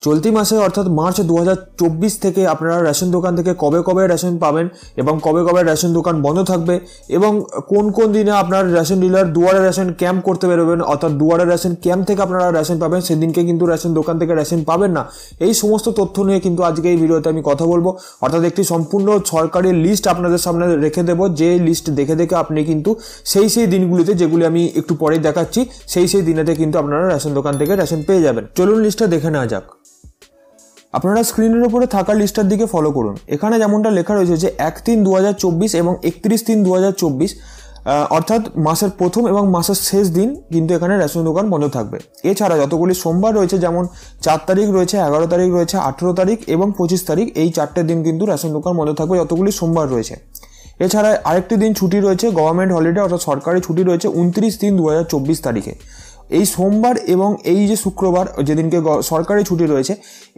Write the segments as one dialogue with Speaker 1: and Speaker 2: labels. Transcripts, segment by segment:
Speaker 1: চলতি মাসে অর্থাৎ মার্চ 2024 থেকে আপনারা রেশন দোকান থেকে কবে কবে রেশন পাবেন এবং কবে কবে রেশন দোকান বন্ধ থাকবে এবং কোন কোন দিনে আপনার রেশন ডিলার দুয়ারে রেশন ক্যাম্প করতে বেরোবেন, অর্থাৎ দুয়ারে রেশন ক্যাম্প থেকে আপনারা রেশন পাবেন, সেদিনকে কিন্তু রেশন দোকান থেকে রেশন পাবেন না। এই সমস্ত তথ্য নিয়ে কিন্তু আজকে এই ভিডিওতে আমি কথা বলবো, অর্থাৎ একটি সম্পূর্ণ সরকারি লিস্ট আপনাদের সামনে রেখে দেবো, যে লিস্ট দেখে দেখে আপনি কিন্তু সেই দিনগুলিতে, যেগুলি আমি একটু পরেই দেখাচ্ছি, সেই দিনেতে কিন্তু আপনারা রেশন দোকান থেকে রেশন পেয়ে যাবেন। চলুন লিস্টটা দেখে নেওয়া যাক। আপনারা স্ক্রিনের উপরে থাকা লিস্টটার দিকে ফলো করুন। এখানে যেমনটা লেখা রয়েছে যে 1/3/2024 এবং 31/3/2024 অর্থাৎ মাসের প্রথম এবং মাসের শেষ দিন কিন্তু এখানে রেশন দোকান বন্ধ থাকবে। এছাড়া যতগুলি সোমবার রয়েছে, যেমন 4 তারিখ রয়েছে, 11 তারিখ রয়েছে, 18 তারিখ এবং 25 তারিখ, এই 4টে দিন কিন্তু রেশন দোকান বন্ধ থাকবে যতগুলি সোমবার রয়েছে। এছাড়া আরেকটি দিন ছুটি রয়েছে, গভর্নমেন্ট হলিডে অর্থাৎ সরকারি ছুটি রয়েছে 29/3/2024 তারিখে। এই সোমবার এবং এই যে শুক্রবার যেদিনকে সরকারি ছুটি রয়েছে,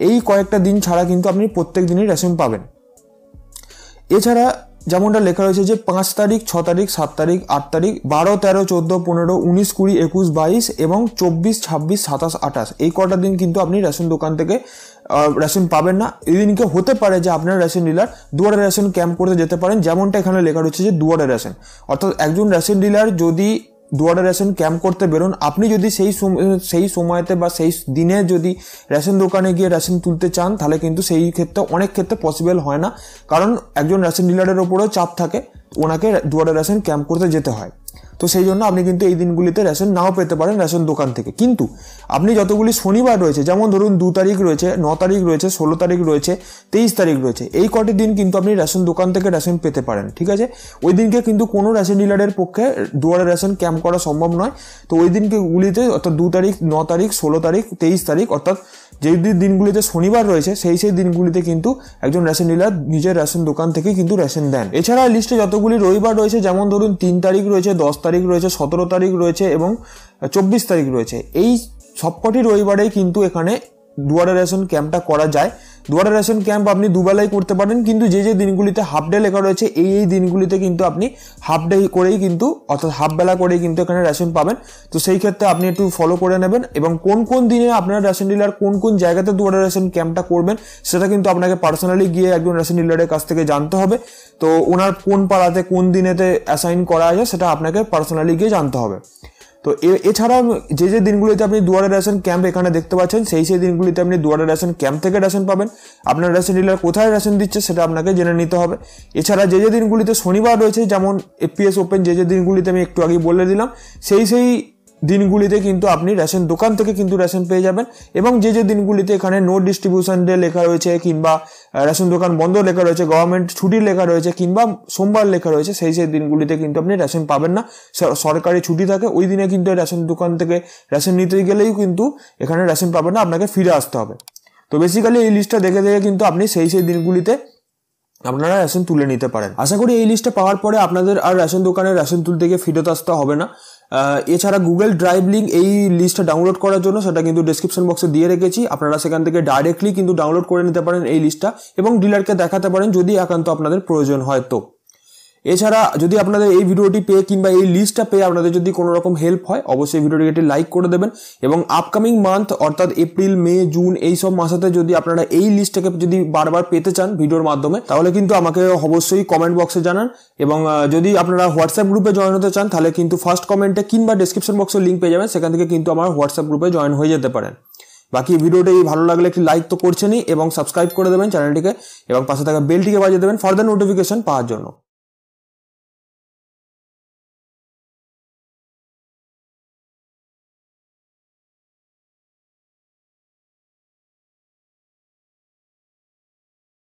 Speaker 1: এই কয়েকটা দিন ছাড়া কিন্তু আপনি প্রত্যেক দিনই রেশন পাবেন। এছাড়া যেমনটা লেখা রয়েছে যে 5 তারিখ, 6 তারিখ, 7 তারিখ, 8 তারিখ, 12, 13, 14, 15, 19, 20, 21, 22 এবং 24, 26, 27, 28 এই কটা দিন কিন্তু আপনি রেশন দোকান থেকে রেশন পাবেন না। এই দিনকে হতে পারে যে আপনার রেশন ডিলার দুয়ারে রেশন ক্যাম্প করতে যেতে পারেন, যেমনটা এখানে লেখা রয়েছে যে দুয়ারে রেশন, অর্থাৎ একজন রেশন ডিলার যদি দুয়ারে রেশন ক্যাম্প করতে বেরোন, আপনি যদি সেই সময়তে বা সেই দিনে যদি রেশন দোকানে গিয়ে রেশন তুলতে চান, তাহলে কিন্তু সেই ক্ষেত্রে অনেক ক্ষেত্রে পসিবল হয় না, কারণ একজন রেশন ডিলারের ওপরেও চাপ থাকে, ওনাকে দুয়ারে রেশন ক্যাম্প করতে যেতে হয়। তো সেই জন্য আপনি কিন্তু এই দিনগুলিতে রেশন নাও পেতে পারেন রেশন দোকান থেকে। কিন্তু আপনি যতগুলি শনিবার রয়েছে, যেমন ধরুন 2 তারিখ রয়েছে, 9 তারিখ রয়েছে, 16 তারিখ রয়েছে, 23 তারিখ রয়েছে, এই কটি দিন কিন্তু আপনি রেশন দোকান থেকে রেশন পেতে পারেন, ঠিক আছে। ওই দিনকে কিন্তু কোনো রেশন ডিলারের পক্ষে দুয়ারে রেশন ক্যাম্প করা সম্ভব নয়। তো ওই দিনকে গুলিতে অর্থাৎ 2 তারিখ, 9 তারিখ, 16 তারিখ, 23 তারিখ অর্থাৎ যে দিনগুলিতে শনিবার রয়েছে, সেই দিনগুলিতে কিন্তু একজন রেশন ডিলার নিজের রেশন দোকান থেকে কিন্তু রেশন দেন। এছাড়া লিস্টে যতগুলি রবিবার রয়েছে, যেমন ধরুন 3 তারিখ রয়েছে, 10 তারিখ রয়েছে, 17 তারিখ রয়েছে এবং 24 তারিখ রয়েছে, এই সবকটি রবিবারেই কিন্তু এখানে দুয়ারে রেশন ক্যাম্পটা করা যায়। দুয়ারে রেশন ক্যাম্প আপনি দুবেলায় করতে পারেন, কিন্তু যে দিনগুলিতে হাফ ডে লেখা রয়েছে, এই দিনগুলিতে কিন্তু আপনি হাফ ডে করেই কিন্তু অর্থাৎ হাফ বেলা করেই কিন্তু এখানে রেশন পাবেন। তো সেই ক্ষেত্রে আপনি একটু ফলো করে নেবেন এবং কোন কোন দিনে আপনার রেশন ডিলার কোন কোন জায়গাতে দুয়ারে রেশন ক্যাম্পটা করবেন, সেটা কিন্তু আপনাকে পার্সোনালি গিয়ে একজন রেশন ডিলারের কাছ থেকে জানতে হবে। তো ওনার কোন পাড়াতে কোন দিনেতে অ্যাসাইন করা আছে, সেটা আপনাকে পার্সোনালি গিয়ে জানতে হবে। তো এছাড়া যে দিনগুলিতে আপনি দুয়ারে রেশন ক্যাম্প এখানে দেখতে পাচ্ছেন, সেই দিনগুলিতে আপনি দুয়ারে রেশন ক্যাম্প থেকে রেশন পাবেন। আপনার রেশন ডিলার কোথায় রেশন দিচ্ছে সেটা আপনাকে জেনে নিতে হবে। এছাড়া যে দিনগুলিতে শনিবার রয়েছে, যেমন এপিএস ওপেন যে দিনগুলিতে আমি একটু আগে বলে দিলাম, সেই দিনগুলিতে কিন্তু আপনি রেশন দোকান থেকে কিন্তু রেশন পেয়ে যাবেন। এবং যে দিনগুলিতে এখানে নো ডিস্ট্রিবিউশন ডে লেখা রয়েছে, কিংবা রেশন দোকান বন্ধ লেখা রয়েছে, গভর্নমেন্ট ছুটি লেখা রয়েছে, কিংবা সোমবার লেখা রয়েছে, সেই দিনগুলিতে কিন্তু আপনি রেশন পাবেন না, সরকারি ছুটি থাকে ওই দিনে কিন্তু রেশন দোকান থেকে রেশন নিতে গেলেই কিন্তু এখানে রেশন পাবেন না, আপনাকে ফিরে আসতে হবে। তো বেসিক্যালি এই লিস্টটা দেখে দেখে কিন্তু আপনি সেই দিনগুলিতে আপনারা রেশন তুলে নিতে পারেন। আশা করি এই লিস্টটা পাওয়ার পরে আপনাদের আর রেশন দোকানে রেশন তুলতে গিয়ে ফিরত আসতে হবে না। এছাড়া গুগল ড্রাইভ লিঙ্ক এই লিস্টটা ডাউনলোড করার জন্য সেটা কিন্তু ডেসক্রিপশন বক্সে দিয়ে রেখেছি, আপনারা সেখান থেকে ডাইরেক্টলি কিন্তু ডাউনলোড করে নিতে পারেন এই লিস্টটা এবং ডিলারকে দেখাতে পারেন যদি একান্ত আপনাদের প্রয়োজন হয়। তো এছাড়া যদি আপনাদের এই ভিডিওটি পেয়ে কিংবা এই লিস্টটা পেয়ে আপনাদের যদি কোনো রকম হেল্প হয়, অবশ্যই ভিডিওটিকে একটি লাইক করে দেবেন এবং আপকামিং মান্থ অর্থাৎ এপ্রিল, মে, জুন এই সব মাসেতে যদি আপনারা এই লিস্টটাকে যদি বারবার পেতে চান ভিডিওর মাধ্যমে, তাহলে কিন্তু আমাকে অবশ্যই কমেন্ট বক্সে জানান। এবং যদি আপনারা হোয়াটসঅ্যাপ গ্রুপে জয়েন হতে চান, তাহলে কিন্তু ফার্স্ট কমেন্টে কিংবা ডেসক্রিপশন বক্সে লিঙ্ক পেয়ে যাবেন, সেখান থেকে কিন্তু আমার হোয়াটসঅ্যাপ গ্রুপে জয়েন হয়ে যেতে পারেন। বাকি ভিডিওটি ভালো লাগলে একটি লাইক তো করছেনই এবং সাবস্ক্রাইব করে দেবেন চ্যানেলটিকে এবং পাশে থাকা বেলটিকে বাজিয়ে দেবেন ফার্দার নোটিফিকেশন পাওয়ার জন্য।